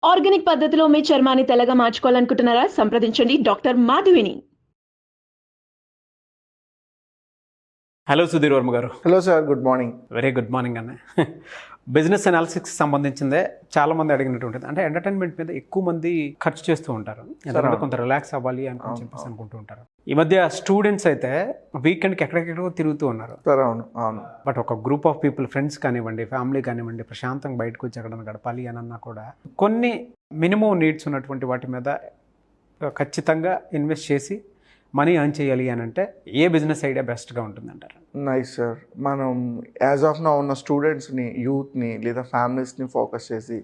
Organic పద్ధతిలో మీ చర్మాన్ని తెల్లగా మార్చుకోవాలనుకుంటున్నారా? సంప్రదించండి డాక్టర్ మాధవిని. హలో సుధీర్ వర్మ గారు. Hello sir, good morning. Very good morning అన్న. బిజినెస్ అనాలిసిస్కి సంబంధించిందే చాలామంది అడిగినటువంటిది. అంటే ఎంటర్టైన్మెంట్ మీద ఎక్కువ మంది ఖర్చు చేస్తూ ఉంటారు, ఎందుకంటే కొంత రిలాక్స్ అవ్వాలి అని చెప్పేసి అనుకుంటూ ఉంటారు. ఈ మధ్య స్టూడెంట్స్ అయితే వీకెండ్కి ఎక్కడెక్కడో తిరుగుతూ ఉన్నారు. అవును అవును. బట్ ఒక గ్రూప్ ఆఫ్ పీపుల్, ఫ్రెండ్స్ కానివ్వండి, ఫ్యామిలీ కానివ్వండి, ప్రశాంతంగా బయటకు వచ్చి ఎక్కడ గడపాలి అని అన్నా కూడా కొన్ని మినిమం నీడ్స్ ఉన్నటువంటి వాటి మీద ఖచ్చితంగా ఇన్వెస్ట్ చేసి మనీ ఎర్న్ చేయాలి అని అంటే ఏ బిజినెస్ ఐడియా బెస్ట్గా ఉంటుందంటారు? Nice sir. మనం యాజ్ ఆఫ్ నా ఉన్న స్టూడెంట్స్ని, యూత్ని లేదా ఫ్యామిలీస్ని ఫోకస్ చేసి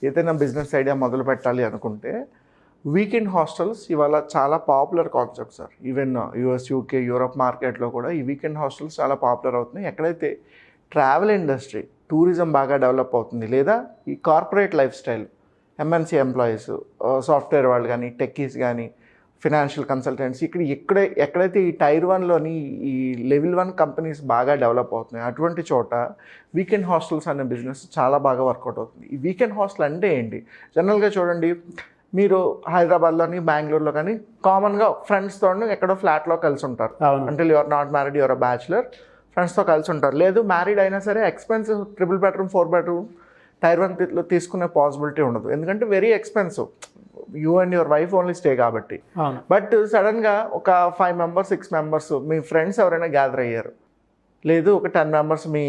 ఏదైనా బిజినెస్ ఐడియా మొదలు పెట్టాలి అనుకుంటే వీకెండ్ హాస్టల్స్ ఇవాళ చాలా popular concept sir. Even US, UK, Europe మార్కెట్లో కూడా ఈ వీకెండ్ హాస్టల్స్ చాలా పాపులర్ అవుతున్నాయి. ఎక్కడైతే ట్రావెల్ ఇండస్ట్రీ, టూరిజం బాగా డెవలప్ అవుతుంది, లేదా ఈ corporate life style, MNC employees, software వాళ్ళు కానీ, టెక్కీస్ కానీ, ఫినాన్షియల్ కన్సల్టెంట్స్, ఎక్కడైతే ఈ టైర్ 1లోని ఈ లెవెల్ 1 కంపెనీస్ బాగా డెవలప్ అవుతున్నాయి, అటువంటి చోట వీకెండ్ హాస్టల్స్ అనే బిజినెస్ చాలా బాగా వర్కౌట్ అవుతుంది. ఈ వీకెండ్ హాస్టల్ అంటే ఏంటి? జనరల్గా చూడండి, మీరు హైదరాబాద్లోని, బెంగళూరులో కానీ కామన్గా ఫ్రెండ్స్తో ఎక్కడో ఫ్లాట్లో కలిసి ఉంటారు. అంటే your not married, your bachelor, ఫ్రెండ్స్తో కలిసి ఉంటారు. లేదు మ్యారీడ్ అయినా సరే ఎక్స్పెన్సివ్ 3 బెడ్రూమ్ 4 బెడ్రూమ్ టైర్ 1లో తీసుకునే పాసిబిలిటీ ఉండదు, ఎందుకంటే very expensive. You and your wife only stay కాబట్టి. బట్ సడన్గా ఒక 5 మెంబర్స్ 6 మెంబర్స్ మీ ఫ్రెండ్స్ ఎవరైనా గ్యాదర్ అయ్యారు, లేదు ఒక 10 మెంబర్స్ మీ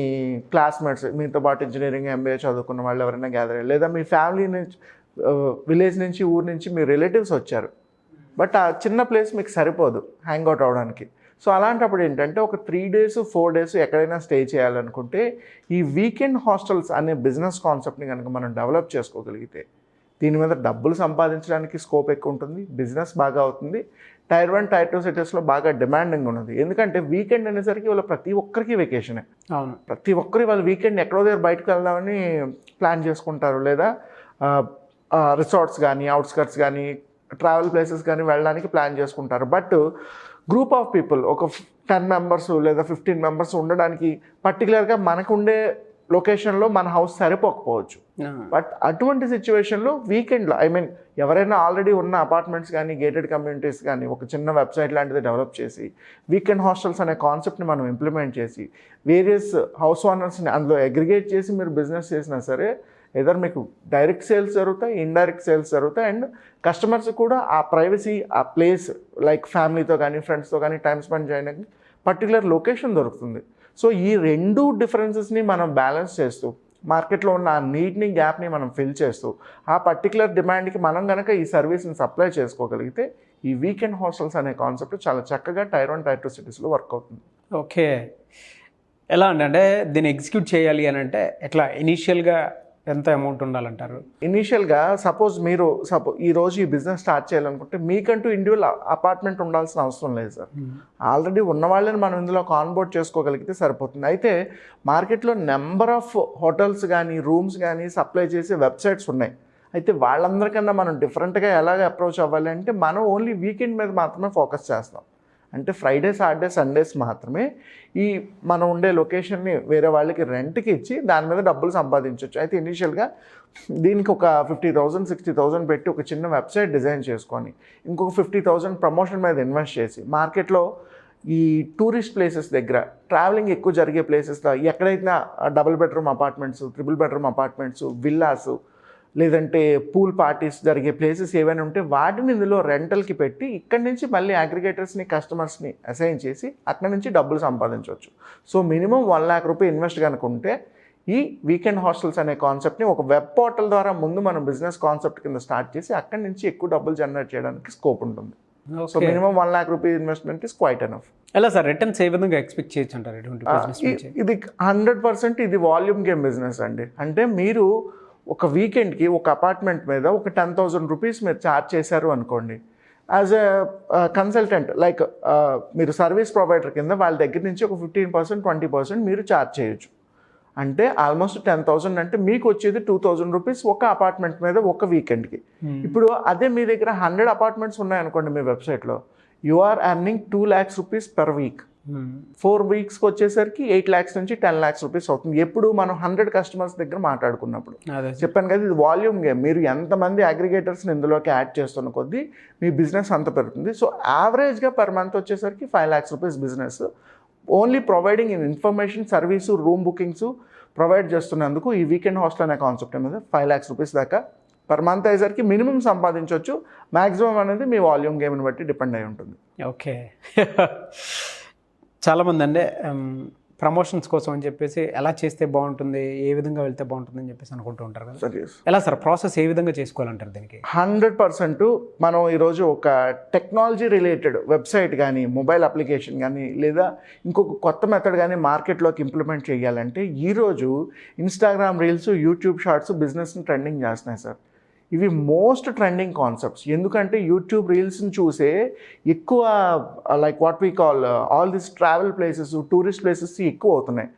క్లాస్మేట్స్, మీతో పాటు ఇంజనీరింగ్, ఎంబీఏ చదువుకున్న వాళ్ళు ఎవరైనా గ్యాదర్ అయ్యారు, లేదా మీ ఫ్యామిలీ నుంచి, విలేజ్ నుంచి, ఊరు నుంచి మీ రిలేటివ్స్ వచ్చారు. బట్ ఆ చిన్న ప్లేస్ మీకు సరిపోదు హ్యాంగ్అవుట్ అవ్వడానికి. సో అలాంటప్పుడు ఏంటంటే ఒక 3 days 4 days ఎక్కడైనా స్టే చేయాలనుకుంటే ఈ వీకెండ్ హాస్టల్స్ అనే బిజినెస్ కాన్సెప్ట్ని కనుక మనం డెవలప్ చేసుకోగలిగితే దీని మీద డబ్బులు సంపాదించడానికి స్కోప్ ఎక్కువ ఉంటుంది, బిజినెస్ బాగా అవుతుంది. టైర్ 1, టైర్ 2 సిటీస్లో బాగా డిమాండింగ్ ఉన్నది. ఎందుకంటే వీకెండ్ అనేసరికి వాళ్ళ ప్రతి ఒక్కరికి వెకేషనే. ప్రతి ఒక్కరి వాళ్ళ వీకెండ్ ఎక్కడో దగ్గర బయటకు వెళ్దామని ప్లాన్ చేసుకుంటారు, లేదా రిసార్ట్స్ కానీ, అవుట్స్కట్స్ కానీ, ట్రావెల్ ప్లేసెస్ కానీ వెళ్ళడానికి ప్లాన్ చేసుకుంటారు. బట్ గ్రూప్ ఆఫ్ పీపుల్ ఒక 10 మెంబర్స్ లేదా 15 మెంబర్స్ ఉండడానికి పర్టికులర్గా మనకుండే లొకేషన్లో మన హౌస్ సరిపోకపోవచ్చు. బట్ అటువంటి సిచ్యువేషన్లో వీకెండ్లో, ఎవరైనా ఆల్రెడీ ఉన్న అపార్ట్మెంట్స్ కానీ, గేటెడ్ కమ్యూనిటీస్ కానీ ఒక చిన్న వెబ్సైట్ లాంటిది డెవలప్ చేసి వీకెండ్ హాస్టల్స్ అనే కాన్సెప్ట్ని మనం ఇంప్లిమెంట్ చేసి వేరియస్ హౌస్ ఓనర్స్ని అందులో అగ్రిగేట్ చేసి మీరు బిజినెస్ చేసినా సరే ఏదర్ మీకు డైరెక్ట్ సేల్స్ జరుగుతాయి, ఇండైరెక్ట్ సేల్స్ జరుగుతాయి, అండ్ కస్టమర్స్ కూడా ఆ ప్రైవసీ, ఆ ప్లేస్, లైక్ ఫ్యామిలీతో కానీ, ఫ్రెండ్స్తో కానీ టైం స్పెండ్ చేయడానికి పర్టికులర్ లొకేషన్ దొరుకుతుంది. సో ఈ 2 డిఫరెన్సెస్ని మనం బ్యాలెన్స్ చేస్తూ మార్కెట్లో ఉన్న ఆ నీడ్ని, గ్యాప్ని మనం ఫిల్ చేస్తూ ఆ పర్టికులర్ డిమాండ్కి మనం కనుక ఈ సర్వీస్ని సప్లై చేసుకోగలిగితే ఈ వీకెండ్ హాస్టల్స్ అనే కాన్సెప్ట్ చాలా చక్కగా టైర్ 1, టైర్ 2 సిటీస్లో వర్క్ అవుతుంది. ఓకే, ఎలా అంటే దీన్ని ఎగ్జిక్యూట్ చేయాలి అని అంటే ఎట్లా ఇనీషియల్గా ఎంత అమౌంట్ ఉండాలంటారు? ఇనీషియల్గా సపోజ్ ఈరోజు ఈ బిజినెస్ స్టార్ట్ చేయాలనుకుంటే మీకంటూ ఇండివిజువల్ అపార్ట్మెంట్ ఉండాల్సిన అవసరం లేదు సార్. ఆల్రెడీ ఉన్న వాళ్ళని మనం ఇందులో కాన్బోర్డ్ చేసుకోగలిగితే సరిపోతుంది. అయితే మార్కెట్లో నెంబర్ ఆఫ్ హోటల్స్ కానీ, రూమ్స్ కానీ సప్లై చేసే వెబ్సైట్స్ ఉన్నాయి. అయితే వాళ్ళందరికన్నా మనం డిఫరెంట్గా ఎలాగ అప్రోచ్ అవ్వాలి అంటే మనం ఓన్లీ వీకెండ్ మీద మాత్రమే ఫోకస్ చేస్తాం. అంటే ఫ్రైడే, సాటర్డే, సండేస్ మాత్రమే ఈ మనం ఉండే లొకేషన్ని వేరే వాళ్ళకి రెంట్కి ఇచ్చి దాని మీద డబ్బులు సంపాదించవచ్చు. అయితే ఇనీషియల్గా దీనికి ఒక 50,000 60,000 పెట్టి ఒక చిన్న వెబ్సైట్ డిజైన్ చేసుకొని ఇంకొక 50,000 ప్రమోషన్ మీద ఇన్వెస్ట్ చేసి మార్కెట్లో ఈ టూరిస్ట్ ప్లేసెస్ దగ్గర, ట్రావెలింగ్ ఎక్కువ జరిగే ప్లేసెస్లో ఎక్కడైతే 2 bedroom apartments, 3 bedroom apartments, villas, లేదంటే పూల్ పార్టీస్ జరిగే ప్లేసెస్ ఏవైనా ఉంటే వాటిని ఇందులో రెంటల్కి పెట్టి ఇక్కడి నుంచి మళ్ళీ అగ్రిగేటర్స్ని, కస్టమర్స్ని అసైన్ చేసి అక్కడి నుంచి డబ్బులు సంపాదించవచ్చు. సో మినిమం 1 lakh రూపాయలు ఇన్వెస్ట్ కనుకుంటే ఈ వీకెండ్ హాస్టల్స్ అనే కాన్సెప్ట్ని ఒక వెబ్ పోర్టల్ ద్వారా ముందు మనం బిజినెస్ కాన్సెప్ట్ కింద స్టార్ట్ చేసి అక్కడి నుంచి ఎక్కువ డబ్బులు జనరేట్ చేయడానికి స్కోప్ ఉంటుంది. So minimum 1 lakh rupees investment is quite enough. ఎలా సార్ రిటర్న్స్ ఏ విధంగా ఎక్స్పెక్ట్ చేయొచ్చు అంటారు? ఇది 100% ఇది వాల్యూమ్ గేమ్ బిజినెస్ అండి. అంటే మీరు ఒక వీకెండ్కి ఒక అపార్ట్మెంట్ మీద ఒక 10,000 రూపీస్ మీరు ఛార్జ్ చేశారు అనుకోండి, యాజ్ ఎ కన్సల్టెంట్, లైక్ మీరు సర్వీస్ ప్రొవైడర్ కింద వాళ్ళ దగ్గర నుంచి ఒక 15% 20% మీరు ఛార్జ్ చేయొచ్చు. అంటే ఆల్మోస్ట్ 10,000 అంటే మీకు వచ్చేది 2,000 రూపీస్ ఒక అపార్ట్మెంట్ మీద ఒక వీకెండ్కి. ఇప్పుడు అదే మీ దగ్గర 100 అపార్ట్మెంట్స్ ఉన్నాయనుకోండి మీ వెబ్సైట్లో, you are earning 2 lakhs rupees per week. 4 వీక్స్కి వచ్చేసరికి 8 lakhs నుంచి 10 lakhs రూపీస్ అవుతుంది. ఎప్పుడు మనం 100 customers దగ్గర మాట్లాడుకున్నప్పుడు. అదే చెప్పాను కదా, ఇది వాల్యూమ్ గేమ్. మీరు ఎంతమంది అగ్రిగేటర్స్ని ఇందులోకి యాడ్ చేస్తున్న కొద్దీ మీ బిజినెస్ అంత పెరుగుతుంది. సో యావరేజ్గా పర్ మంత్ వచ్చేసరికి 5 lakhs rupees business only providing in information, service, room bookings provide చేస్తున్నందుకు ఈ వీకెండ్ హాస్టల్ అనే కాన్సెప్ట్ మీద 5 lakhs రూపీస్ దాకా పర్ మంత్ అయ్యేసరికి మినిమం సంపాదించవచ్చు. మ్యాక్సిమం అనేది మీ వాల్యూమ్ గేమ్ని బట్టి డిపెండ్ అయి ఉంటుంది. ఓకే. చాలామంది అంటే ప్రమోషన్స్ కోసం అని చెప్పేసి ఎలా చేస్తే బాగుంటుంది, ఏ విధంగా వెళ్తే బాగుంటుంది అని చెప్పేసి అనుకుంటూ ఉంటారు కదా. ఎలా సార్ ప్రాసెస్ ఏ విధంగా చేసుకోవాలంటారు దీనికి? 100% మనం ఈరోజు ఒక టెక్నాలజీ రిలేటెడ్ వెబ్సైట్ కానీ, మొబైల్ అప్లికేషన్ కానీ, లేదా ఇంకొక కొత్త మెథడ్ కానీ మార్కెట్లోకి ఇంప్లిమెంట్ చేయాలంటే ఈరోజు ఇన్స్టాగ్రామ్ రీల్స్, యూట్యూబ్ షార్ట్స్ బిజినెస్ని ట్రెండింగ్ చేస్తున్నాయి సార్. ఇవి మోస్ట్ ట్రెండింగ్ కాన్సెప్ట్స్. ఎందుకంటే యూట్యూబ్ రీల్స్ని చూసే ఎక్కువ like what we call all this travel places, tourist places ఎక్కువ అవుతున్నాయి.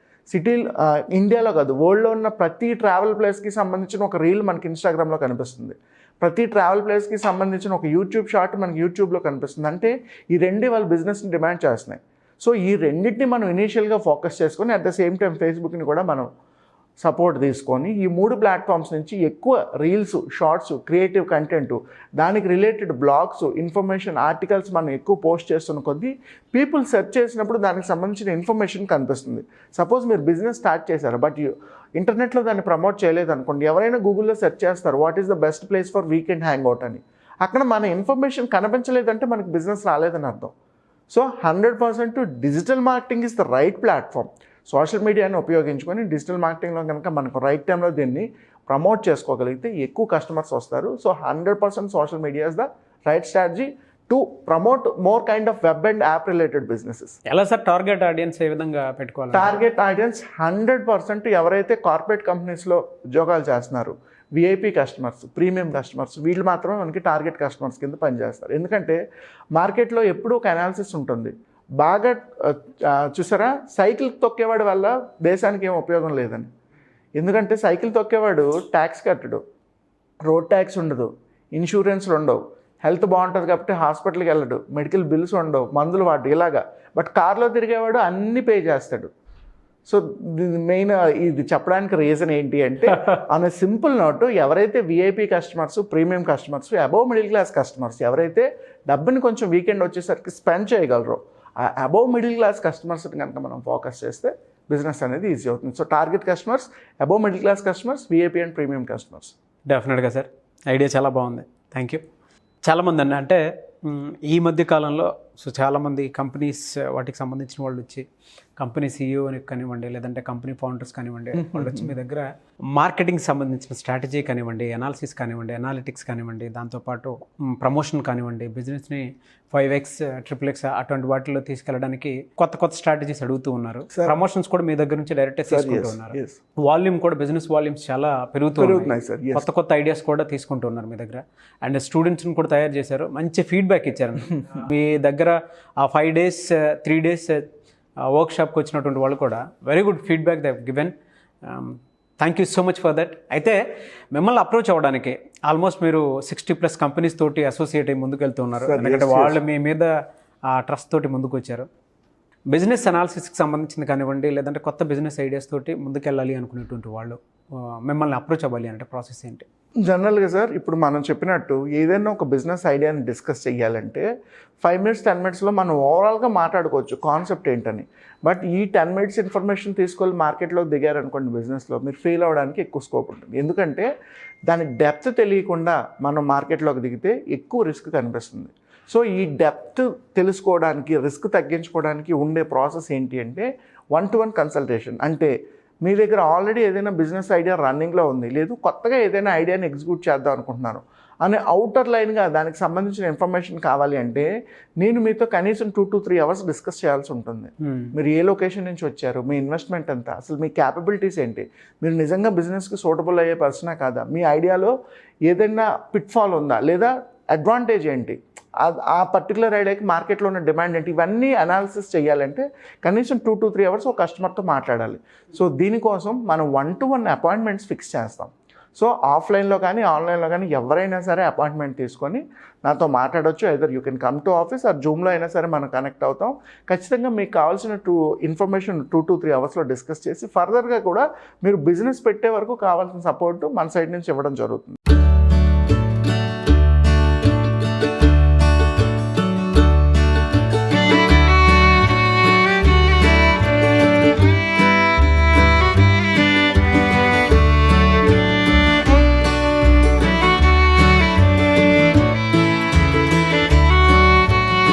ఇండియాలో కాదు, వరల్డ్లో ఉన్న ప్రతి ట్రావెల్ ప్లేస్కి సంబంధించిన ఒక రీల్ మనకి ఇన్స్టాగ్రామ్లో కనిపిస్తుంది. ప్రతి ట్రావెల్ ప్లేస్కి సంబంధించిన ఒక యూట్యూబ్ షార్ట్ మనకి యూట్యూబ్లో కనిపిస్తుంది. అంటే ఈ రెండే వాళ్ళ బిజినెస్ని డిమాండ్ చేస్తున్నాయి. సో ఈ రెండింటిని మనం ఇనీషియల్గా ఫోకస్ చేసుకొని అట్ ద సేమ్ టైం ఫేస్బుక్ని కూడా మనం సపోర్ట్ తీసుకొని ఈ 3 ప్లాట్ఫామ్స్ నుంచి ఎక్కువ రీల్స్, షార్ట్స్, క్రియేటివ్ కంటెంట్, దానికి రిలేటెడ్ బ్లాగ్స్, ఇన్ఫర్మేషన్ ఆర్టికల్స్ మనం ఎక్కువ పోస్ట్ చేస్తున్న కొద్దీ పీపుల్ సెర్చ్ చేసినప్పుడు దానికి సంబంధించిన ఇన్ఫర్మేషన్ కనిపిస్తుంది. సపోజ్ మీరు బిజినెస్ స్టార్ట్ చేశారు, బట్ ఇంటర్నెట్లో దాన్ని ప్రమోట్ చేయలేదు అనుకోండి, ఎవరైనా గూగుల్లో సెర్చ్ చేస్తారు what is the best place for weekend hang out అని. అక్కడ మన ఇన్ఫర్మేషన్ కనిపించలేదంటే మనకు బిజినెస్ రాలేదని అర్థం. So 100% digital marketing is the right platform. Social మీడియాని ఉపయోగించుకొని డిజిటల్ మార్కెటింగ్లో కనుక మనకు రైట్ టైంలో దీన్ని ప్రమోట్ చేసుకోగలిగితే ఎక్కువ కస్టమర్స్ వస్తారు. So 100% social media is the right strategy to promote more kind of web and app related businesses. ఎలా సార్ టార్గెట్ ఆడియన్స్ ఏ విధంగా పెట్టుకోవాలి? టార్గెట్ ఆడియన్స్ 100% ఎవరైతే కార్పొరేట్ కంపెనీస్లో ఉద్యోగాలు చేస్తున్నారు, విఐపి కస్టమర్స్, ప్రీమియం కస్టమర్స్, వీళ్ళు మాత్రమే మనకి టార్గెట్ కస్టమర్స్ కింద పనిచేస్తారు. ఎందుకంటే మార్కెట్లో ఎప్పుడూ ఒక అనాలిసిస్ ఉంటుంది. బాగా చూసారా, సైకిల్ తొక్కేవాడి వల్ల దేశానికి ఏం ఉపయోగం లేదని. ఎందుకంటే సైకిల్ తొక్కేవాడు ట్యాక్స్ కట్టడు, రోడ్ ట్యాక్స్ ఉండదు, ఇన్సూరెన్స్లు ఉండవు, హెల్త్ బాగుంటుంది కాబట్టి హాస్పిటల్కి వెళ్ళడు, మెడికల్ బిల్స్ ఉండవు, మందులు వాడు ఇలాగా. బట్ కార్లో తిరిగేవాడు అన్నీ పే చేస్తాడు. సో మెయిన్ ఇది చెప్పడానికి రీజన్ ఏంటి అంటే ఆన్ ఎ సింపుల్ నోట్, ఎవరైతే VIP customers, premium customers, above middle class customers, ఎవరైతే డబ్బుని కొంచెం వీకెండ్ వచ్చేసరికి స్పెండ్ చేయగలరో ఆ అబోవ్ మిడిల్ క్లాస్ కస్టమర్స్ని కనుక మనం ఫోకస్ చేస్తే బిజినెస్ అనేది ఈజీ అవుతుంది. So target customers, above middle class customers, VIP and premium customers. డెఫినెట్గా సార్, ఐడియా చాలా బాగుంది, థ్యాంక్ యూ. చాలామంది అంటే ఈ మధ్య కాలంలో చాలామంది కంపెనీస్ వాటికి సంబంధించిన వాళ్ళు వచ్చి కంపెనీ సీఈఓని కానివ్వండి, లేదంటే కంపెనీ ఫౌండర్స్ కానివ్వండి, వాళ్ళు వచ్చి మీ దగ్గర మార్కెటింగ్ సంబంధించిన స్ట్రాటజీ కానివ్వండి, అనాలిసిస్ కానివ్వండి, అనాలిటిక్స్ కానివ్వండి, దాంతోపాటు ప్రమోషన్ కానివ్వండి, బిజినెస్ని 5x, 6x అటువంటి వాటిలో తీసుకెళ్ళడానికి కొత్త కొత్త స్ట్రాటజీస్ అడుగుతూ ఉన్నారు. ప్రమోషన్స్ కూడా మీ దగ్గర నుంచి డైరెక్ట్ తీసుకుంటూ ఉన్నారు. వాల్యూమ్ కూడా, బిజినెస్ వాల్యూమ్స్ చాలా పెరుగుతున్నాయి. కొత్త కొత్త ఐడియాస్ కూడా తీసుకుంటూ ఉన్నారు మీ దగ్గర. అండ్ స్టూడెంట్స్ని కూడా తయారు చేశారు, మంచి ఫీడ్బ్యాక్ ఇచ్చారు. మీ దగ్గర ఆ 5 days 3 days వర్క్షాప్కి వచ్చినటువంటి వాళ్ళు కూడా very good feedback they given. Thank you so much for that. అయితే మిమ్మల్ని అప్రోచ్ అవ్వడానికి ఆల్మోస్ట్ మీరు 60+ కంపెనీస్ తోటి అసోసియేట్ అయ్యి ముందుకు వెళ్తూ ఉన్నారు. ఎందుకంటే వాళ్ళు మీ మీద ట్రస్ట్ తోటి ముందుకు వచ్చారు. బిజినెస్ అనాలిసిస్కి సంబంధించింది కానివ్వండి, లేదంటే కొత్త బిజినెస్ ఐడియాస్ తోటి ముందుకెళ్ళాలి అనుకునేటువంటి వాళ్ళు మిమ్మల్ని అప్రోచ్ అవ్వాలి అంటే ప్రాసెస్ ఏంటి? జనరల్గా సార్, ఇప్పుడు మనం చెప్పినట్టు ఏదైనా ఒక బిజినెస్ ఐడియాని డిస్కస్ చేయాలంటే 5 minutes 10 minutesలో మనం ఓవరాల్గా మాట్లాడుకోవచ్చు కాన్సెప్ట్ ఏంటని. బట్ ఈ 10 minutes ఇన్ఫర్మేషన్ తీసుకొని మార్కెట్లో దిగారనుకోండి బిజినెస్లో, మీరు ఫెయిల్ అవ్వడానికి ఎక్కువ స్కోప్ ఉంటుంది. ఎందుకంటే దాని డెప్త్ తెలియకుండా మనం మార్కెట్లోకి దిగితే ఎక్కువ రిస్క్ కనిపిస్తుంది. సో ఈ డెప్త్ తెలుసుకోవడానికి, రిస్క్ తగ్గించుకోవడానికి ఉండే ప్రాసెస్ ఏంటి అంటే 1-to-1 కన్సల్టేషన్. అంటే మీ దగ్గర ఆల్రెడీ ఏదైనా బిజినెస్ ఐడియా రన్నింగ్లో ఉంది, లేదు కొత్తగా ఏదైనా ఐడియాని ఎగ్జిక్యూట్ చేద్దాం అనుకుంటున్నారు అనే అవుటర్ లైన్గా దానికి సంబంధించిన ఇన్ఫర్మేషన్ కావాలి అంటే నేను మీతో కనీసం 2 to 3 hours డిస్కస్ చేయాల్సి ఉంటుంది. మీరు ఏ లొకేషన్ నుంచి వచ్చారు, మీ ఇన్వెస్ట్మెంట్ ఎంత, అసలు మీ క్యాపబిలిటీస్ ఏంటి, మీరు నిజంగా బిజినెస్కి సూటబుల్ అయ్యే పర్సనా కాదా, మీ ఐడియాలో ఏదైనా పిట్ఫాల్ ఉందా, లేదా అడ్వాంటేజ్ ఏంటి, ఆ పర్టికులర్ ఐడియాకి మార్కెట్లో ఉన్న డిమాండ్ ఏంటి, ఇవన్నీ అనాలిసిస్ చేయాలంటే కనీసం 2 to 3 hours ఒక కస్టమర్తో మాట్లాడాలి. సో దీనికోసం మనం 1-to-1 అపాయింట్మెంట్స్ ఫిక్స్ చేస్తాం. సో ఆఫ్లైన్లో కానీ ఆన్లైన్లో కానీ ఎవరైనా సరే అపాయింట్మెంట్ తీసుకొని నాతో మాట్లాడొచ్చు. Either you can come to office or జూమ్లో అయినా సరే మనం కనెక్ట్ అవుతాం. ఖచ్చితంగా మీకు కావాల్సిన ఇన్ఫర్మేషన్ 2 to 3 అవర్స్లో డిస్కస్ చేసి ఫర్దర్గా కూడా మీరు బిజినెస్ పెట్టే వరకు కావాల్సిన సపోర్ట్ మన సైడ్ నుంచి ఇవ్వడం జరుగుతుంది.